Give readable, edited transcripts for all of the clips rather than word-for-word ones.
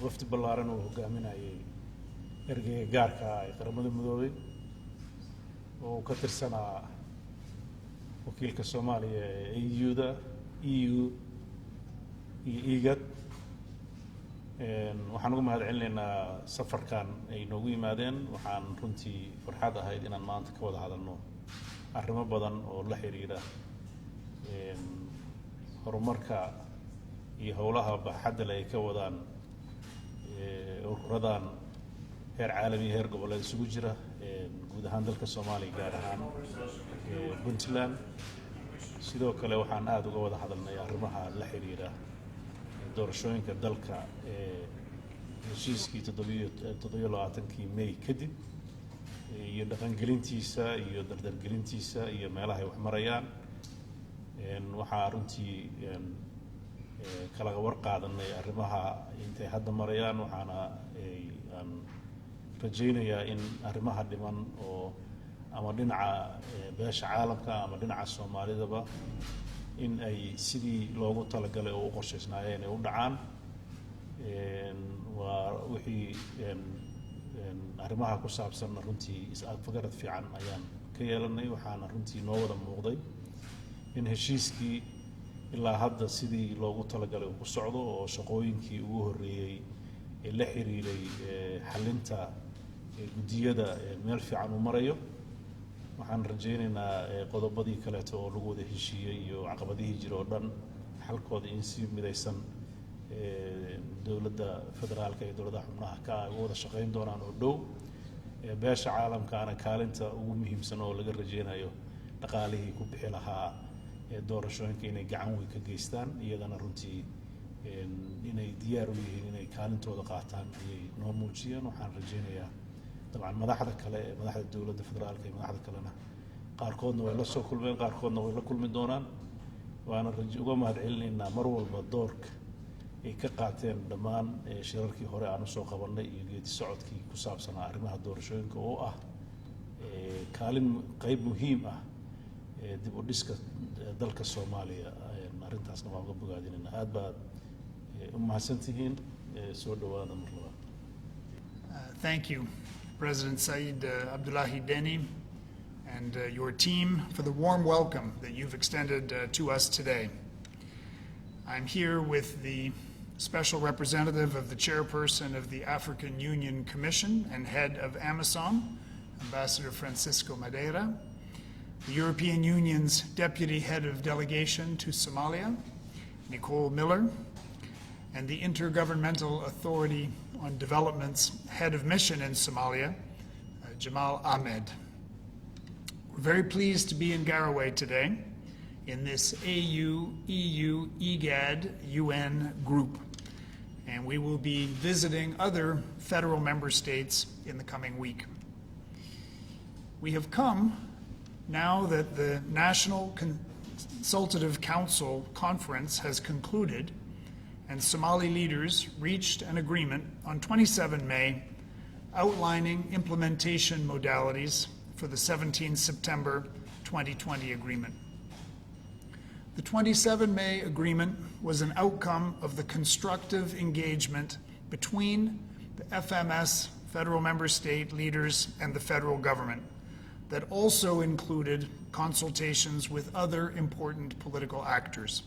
wafdi ballaaran oo hogaaminayay ergeyga gaarka ah ee qaramada midoobay oo ka tirsanaa wakiilka Soomaaliya ee EU-da EU iyo IGAD waxaan uga mahadcelinaynaa safarkan ay noogu yimaadeen waxaan runtii farxad ahayd inaan maanta ka wada hadalno arrimo badan oo la xiriira horumarka iyo howlaha baaxadda leh ay ka wadaan ururadan heer caalami heer goboleed isugu jira guud ahaan dalka Soomaaliya gaar ahaan Puntland sidoo kale waxaan aad uga wada hadalnay arrimaha la xiriira doorashooyinka dalka heshiiskii 27 May kadib iyo dhaqangelintiisa iyo dardargelintiisa iyo meelaha ay wax marayaan waxaa runtii kala war qaadanay arrimaha intay hadda marayaan waxaana aan rajaynayaa in arrimaha dhiman oo ama dhinaca beesha caalamka ama dhinaca Soomaalidaba in ay sidii loogu talagalay oo u qorsheysnaayeen ay u dhacaan waa wixii arrimaha ku saabsan runtii is-aafagarad fiican ayaan ka yeelanay waxaana runtii noo wada muuqday in heshiiskii ilaa hadda sidii loogu talagalay uu ku socdo oo shaqooyinkii ugu horeeyay ee la xiriiray xalinta gudiyada meel fiican u marayo waxaan rajaynaynaa qodobadii kale oo lagu wada heshiiyay iyo caqabadihii jira oo dhan xalkooda in si midaysan dawladda federaalka iyo dawladaha xubnaha ka ay wada shaqayn doonaan oo dhow beesha caalamkaana kaalinta ugu muhiimsan oo laga rajaynayo dhaqaalihii ku bixi lahaa doorashooyinka inay gacan weyn ka geystaan iyadana runtii inay diyaar u yihiin inay kaalintooda qaataan ayay noo muujiyeen waxaan rajaynayaa dabcan madaxda kale madaxda dawladda federaalka iyo madaxda kalena qaarkoodna way la soo kulmeen qaarkoodna way la kulmi doonaan waana uga mahadcelinaynaa mar walba doorka ay ka qaateen dhammaan shirarkii hore aan usoo qabanay iyo geedi socodkii ku saabsanaa arrimaha doorashooyinka oo ah kaalin qayb muhiim ah dib u dhiska dalka Soomaaliya arrintaasna waan uga bogaadinaynaa aad baad u mahadsantihiin soo dhawaada mar labaad. Thank you, President Saeed Abdullahi Deni and your team for the warm welcome that you've extended to us today. I'm here with the Special Representative of the Chairperson of the African Union Commission and Head of AMISOM, Ambassador Francisco Madeira, the European Union's Deputy Head of Delegation to Somalia, Nicole Miller, and the Intergovernmental Authority on Development's Head of Mission in Somalia, Jamal Ahmed. We're very pleased to be in Garowe today in this AU, EU, IGAD, UN group, and we will be visiting other federal member states in the coming week. We have come now that the National Consultative Council Conference has concluded and Somali leaders reached an agreement on 27 May outlining implementation modalities for the 17 September 2020 agreement. The 27 May agreement was an outcome of the constructive engagement between the FMS, federal member state leaders, and the federal government that also included consultations with other important political actors.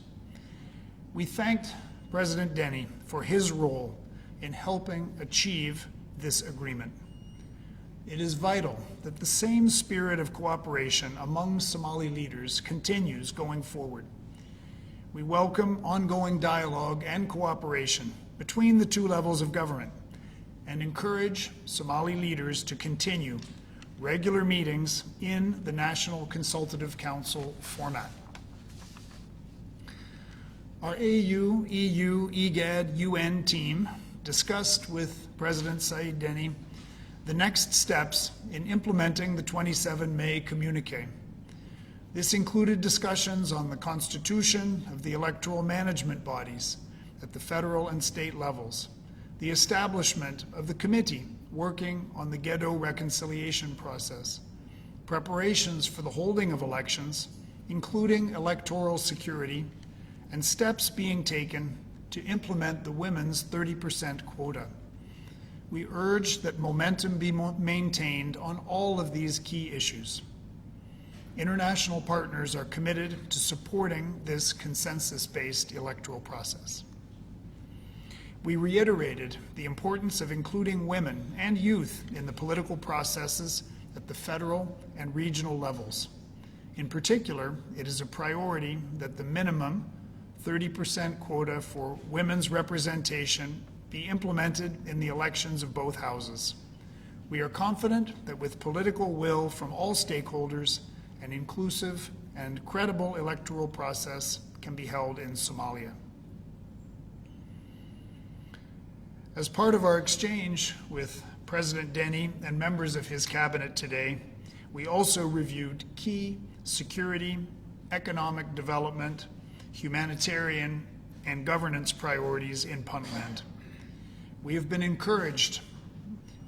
We thanked President Deni for his role in helping achieve this agreement. It is vital that the same spirit of cooperation among Somali leaders continues going forward. We welcome ongoing dialogue and cooperation between the two levels of government and encourage Somali leaders to continue regular meetings in the National Consultative Council format. Our AU, EU, IGAD, UN team discussed with President Siciid Deni the next steps in implementing the 27 May communique. This included discussions on the constitution of the electoral management bodies at the federal and state levels, the establishment of the committee working on the ghetto reconciliation process, preparations for the holding of elections, including electoral security, and steps being taken to implement the women's 30% quota. We urge that momentum be maintained on all of these key issues. International partners are committed to supporting this consensus-based electoral process. We reiterated the importance of including women and youth in the political processes at the federal and regional levels. In particular, it is a priority that the minimum 30% quota for women's representation be implemented in the elections of both houses. We are confident that with political will from all stakeholders, an inclusive and credible electoral process can be held in Somalia. As part of our exchange with President Deni and members of his cabinet today, we also reviewed key security, economic development, humanitarian, and governance priorities in Puntland. We have been encouraged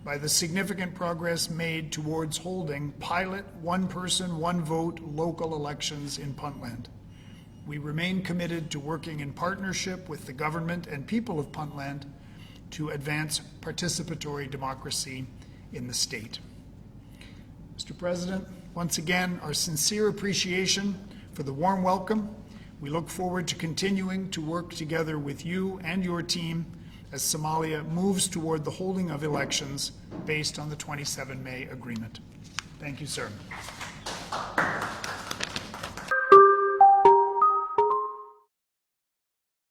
by the significant progress made towards holding pilot one-person, one-vote local elections in Puntland. We remain committed to working in partnership with the government and people of Puntland to advance participatory democracy in the state. Mr. President, once again, our sincere appreciation for the warm welcome. We look forward to continuing to work together with you and your team as Somalia moves toward the holding of elections based on the 27 May agreement. Thank you, sir.